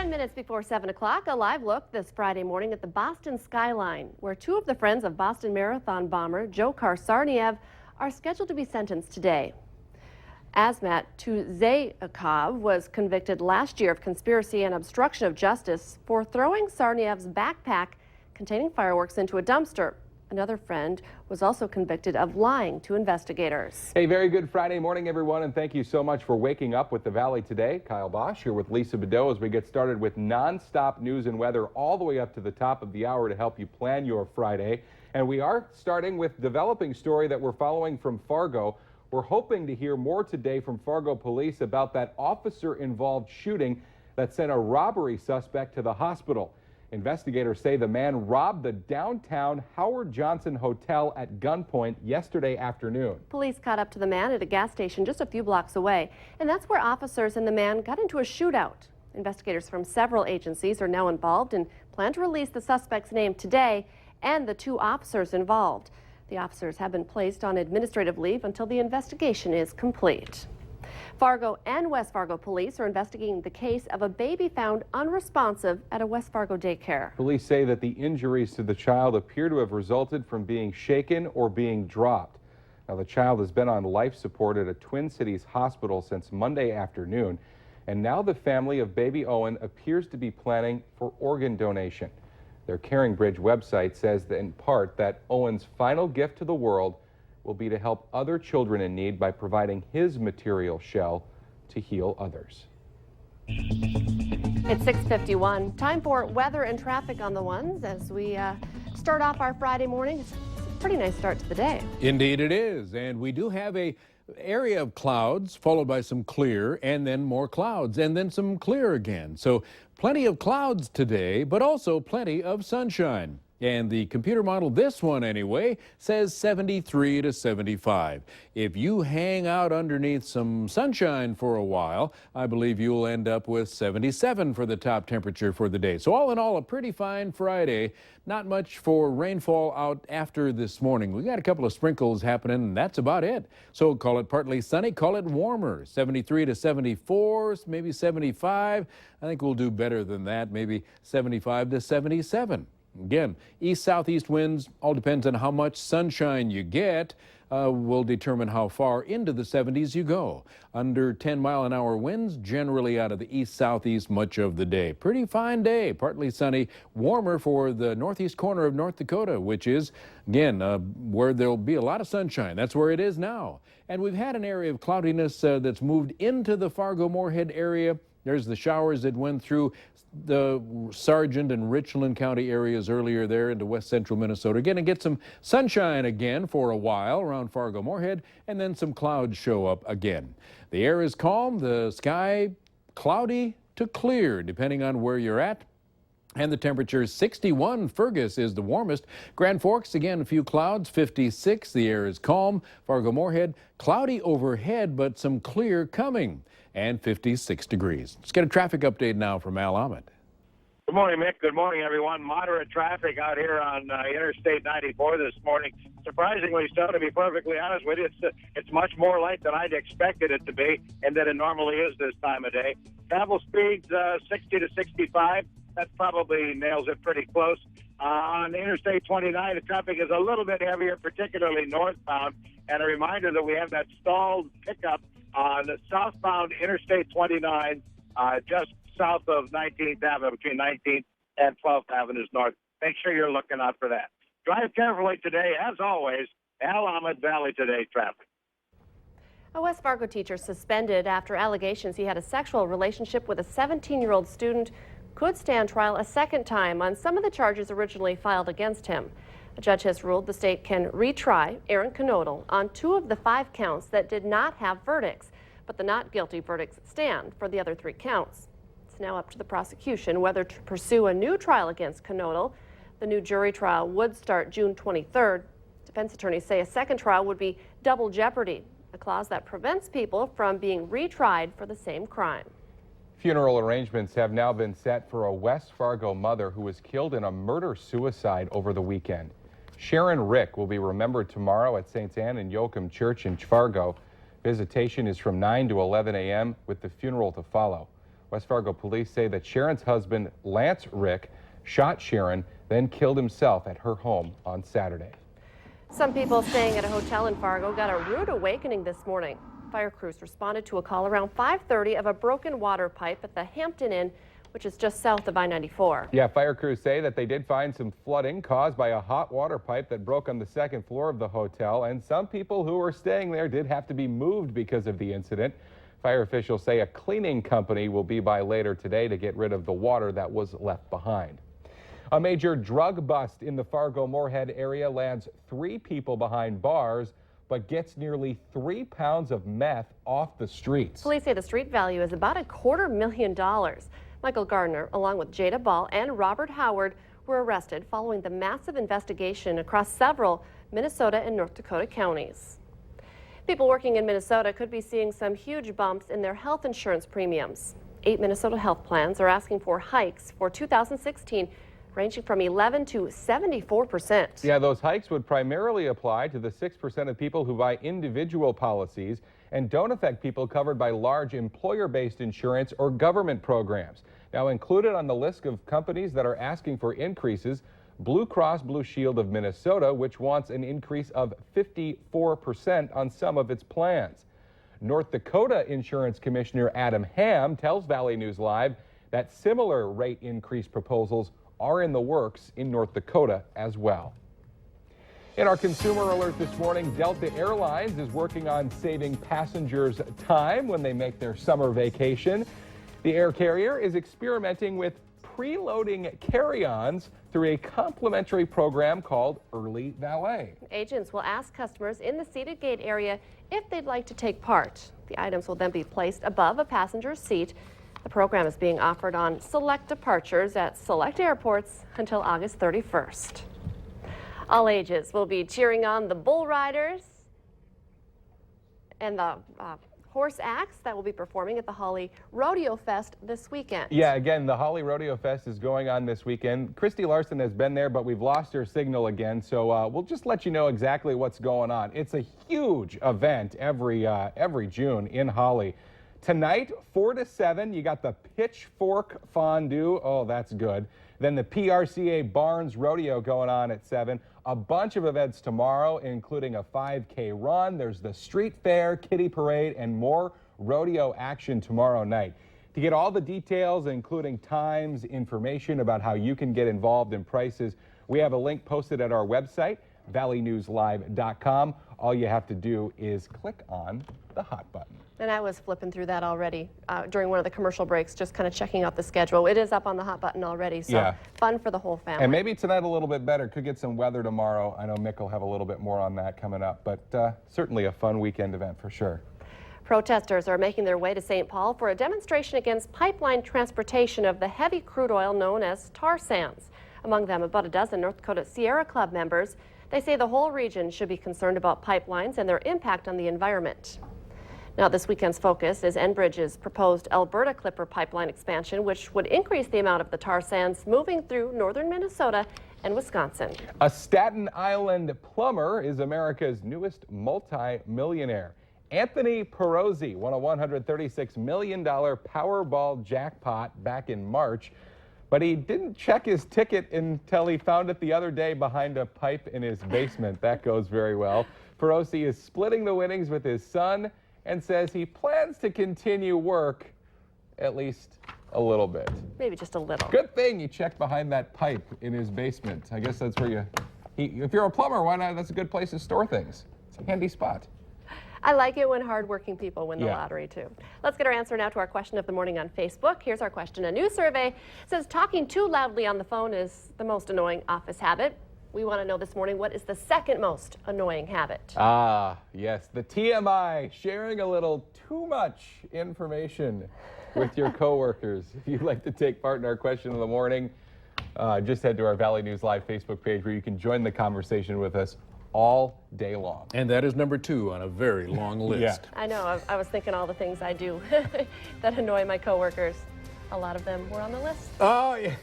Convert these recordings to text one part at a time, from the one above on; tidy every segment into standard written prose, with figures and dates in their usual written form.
10 minutes before 7 o'clock, a live look this Friday morning at the Boston skyline, where two of the friends of Boston Marathon bomber Dzhokhar Tsarnaev are scheduled to be sentenced today. Azmat Tuzayakov was convicted last year of conspiracy and obstruction of justice for throwing Tsarnaev's backpack containing fireworks into a dumpster. Another friend was also convicted of lying to investigators. Hey, very good Friday morning, everyone, and thank you so much for waking up with the Valley today. Kyle Bosch here with Lisa Bedeau as we get started with non-stop news and weather all the way up to the top of the hour to help you plan your Friday. And we are starting with developing story that we're following from Fargo. We're hoping to hear more today from Fargo police about that officer-involved shooting that sent a robbery suspect to the hospital. Investigators say the man robbed the downtown Howard Johnson Hotel at gunpoint yesterday afternoon. Police caught up to the man at a gas station just a few blocks away, and that's where officers and the man got into a shootout. Investigators from several agencies are now involved and plan to release the suspect's name today and the two officers involved. The officers have been placed on administrative leave until the investigation is complete. Fargo and West Fargo police are investigating the case of a baby found unresponsive at a West Fargo daycare. Police say that the injuries to the child appear to have resulted from being shaken or being dropped. Now, the child has been on life support at a Twin Cities hospital since Monday afternoon, and now the family of baby Owen appears to be planning for organ donation. Their Caring Bridge website says that in part that Owen's final gift to the world will be to help other children in need by providing his material shell to heal others. It's 6:51. Time for weather and traffic on the ones as we start off our Friday morning. It's a pretty nice start to the day. Indeed it is, and we do have a area of clouds followed by some clear and then more clouds and then some clear again. So plenty of clouds today, but also plenty of sunshine. And the computer model, this one anyway, says 73 to 75. If you hang out underneath some sunshine for a while, I believe you'll end up with 77 for the top temperature for the day. So all in all, a pretty fine Friday. Not much for rainfall out after this morning. We got a couple of sprinkles happening, and that's about it. So call it partly sunny, call it warmer. 73 to 74, maybe 75. I think we'll do better than that, maybe 75 to 77. Again, east-southeast winds, all depends on how much sunshine you get, will determine how far into the 70s you go. Under 10-mile-an-hour winds, generally out of the east-southeast much of the day. Pretty fine day, partly sunny, warmer for the northeast corner of North Dakota, which is, again, where there'll be a lot of sunshine. That's where it is now. And we've had an area of cloudiness that's moved into the Fargo-Moorhead area. There's the showers that went through the Sargent and Richland County areas earlier there into west central Minnesota. Going to get some sunshine again for a while around Fargo-Moorhead, and then some clouds show up again. The air is calm, the sky cloudy to clear, depending on where you're at. And the temperature is 61. Fergus is the warmest. Grand Forks, again, a few clouds, 56. The air is calm. Fargo-Moorhead, cloudy overhead, but some clear coming, and 56 degrees. Let's get a traffic update now from Al Ahmed. Good morning, Mick. Good morning, everyone. Moderate traffic out here on Interstate 94 this morning. Surprisingly so, to be perfectly honest with you. It's much more light than I'd expected it to be, and that it normally is this time of day. Travel speeds 60 to 65. That probably nails it pretty close. On Interstate 29, the traffic is a little bit heavier, particularly northbound. And a reminder that we have that stalled pickup on the southbound Interstate 29, just south of 19th Avenue, between 19th and 12th Avenues North. Make sure you're looking out for that. Drive carefully today, as always. Al Ahmed, Valley Today traffic. A West Fargo teacher suspended after allegations he had a sexual relationship with a 17-year-old student could stand trial a second time on some of the charges originally filed against him. A judge has ruled the state can retry Aaron Knodel on 2 of the 5 counts that did not have verdicts, but the not guilty verdicts stand for the other 3 counts. It's now up to the prosecution whether to pursue a new trial against Knodel. The new jury trial would start June 23rd. Defense attorneys say a second trial would be double jeopardy, a clause that prevents people from being retried for the same crime. Funeral arrangements have now been set for a West Fargo mother who was killed in a murder-suicide over the weekend. Sharon Rick will be remembered tomorrow at St. Anne and Yoakum Church in Fargo. Visitation is from 9 to 11 a.m. with the funeral to follow. West Fargo police say that Sharon's husband, Lance Rick, shot Sharon, then killed himself at her home on Saturday. Some people staying at a hotel in Fargo got a rude awakening this morning. Fire crews responded to a call around 5:30 of a broken water pipe at the Hampton Inn, which is just south of I-94. Yeah, fire crews say that they did find some flooding caused by a hot water pipe that broke on the second floor of the hotel, and some people who were staying there did have to be moved because of the incident. Fire officials say a cleaning company will be by later today to get rid of the water that was left behind. A major drug bust in the Fargo-Moorhead area lands 3 people behind bars, but gets nearly 3 pounds of meth off the streets. Police say the street value is about $250,000. Michael Gardner, along with Jada Ball and Robert Howard, were arrested following the massive investigation across several Minnesota and North Dakota counties. People working in Minnesota could be seeing some huge bumps in their health insurance premiums. 8 Minnesota health plans are asking for hikes for 2016, ranging from 11 to 74%. Yeah, those hikes would primarily apply to the 6% of people who buy individual policies and don't affect people covered by large employer-based insurance or government programs. Now, included on the list of companies that are asking for increases, Blue Cross Blue Shield of Minnesota, which wants an increase of 54% on some of its plans. North Dakota Insurance Commissioner Adam Ham tells Valley News Live that similar rate increase proposals are in the works in North Dakota as well. In our consumer alert this morning, Delta Airlines is working on saving passengers time when they make their summer vacation. The air carrier is experimenting with preloading carry-ons through a complimentary program called Early Valet. Agents will ask customers in the seated gate area if they'd like to take part. The items will then be placed above a passenger's seat. The program is being offered on select departures at select airports until August 31st. All ages will be cheering on the bull riders and the horse acts that will be performing at the Holly Rodeo Fest this weekend. Yeah, again, the Holly Rodeo Fest is going on this weekend. Christy Larson has been there, but we've lost her signal again, so we'll just let you know exactly what's going on. It's a huge event every June in Holly. Tonight, 4 to 7, you got the Pitchfork Fondue. Oh, that's good. Then the PRCA Barnes Rodeo going on at 7. A bunch of events tomorrow, including a 5K run. There's the street fair, kiddie parade, and more rodeo action tomorrow night. To get all the details, including times, information about how you can get involved in prices, we have a link posted at our website, valleynewslive.com. All you have to do is click on the hot button. And I was flipping through that already during one of the commercial breaks, just kind of checking out the schedule. It is up on the hot button already, so Yeah. Fun for the whole family. And maybe tonight a little bit better. Could get some weather tomorrow. I know Mick will have a little bit more on that coming up, but certainly a fun weekend event for sure. Protesters are making their way to St. Paul for a demonstration against pipeline transportation of the heavy crude oil known as tar sands. Among them, about a dozen North Dakota Sierra Club members. They say the whole region should be concerned about pipelines and their impact on the environment. Now, this weekend's focus is Enbridge's proposed Alberta Clipper pipeline expansion, which would increase the amount of the tar sands moving through northern Minnesota and Wisconsin. A Staten Island plumber is America's newest multi-millionaire. Anthony Perozzi won a $136 million Powerball jackpot back in March, but he didn't check his ticket until he found it the other day behind a pipe in his basement. That goes very well. Perozzi is splitting the winnings with his son and says he plans to continue work at least a little bit. Maybe just a little. Good thing you checked behind that pipe in his basement. I guess that's where if you're a plumber, why not? That's a good place to store things. It's a handy spot. I like it when hardworking people win the Yeah. lottery, too. Let's get our answer now to our question of the morning on Facebook. Here's our question. A new survey says talking too loudly on the phone is the most annoying office habit. We want to know this morning, what is the second most annoying habit? Ah, yes, the TMI, sharing a little too much information with your coworkers. If you'd like to take part in our question of the morning, just head to our Valley News Live Facebook page where you can join the conversation with us all day long. And that is number 2 on a very long list. I know, I was thinking all the things I do that annoy my coworkers. A lot of them were on the list. Oh, yeah.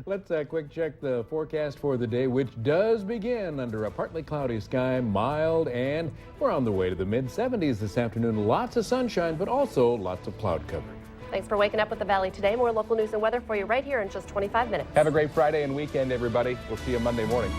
Let's quick check the forecast for the day, which does begin under a partly cloudy sky, mild, and we're on the way to the mid-70s this afternoon. Lots of sunshine, but also lots of cloud cover. Thanks for waking up with the Valley today. More local news and weather for you right here in just 25 minutes. Have a great Friday and weekend, everybody. We'll see you Monday morning.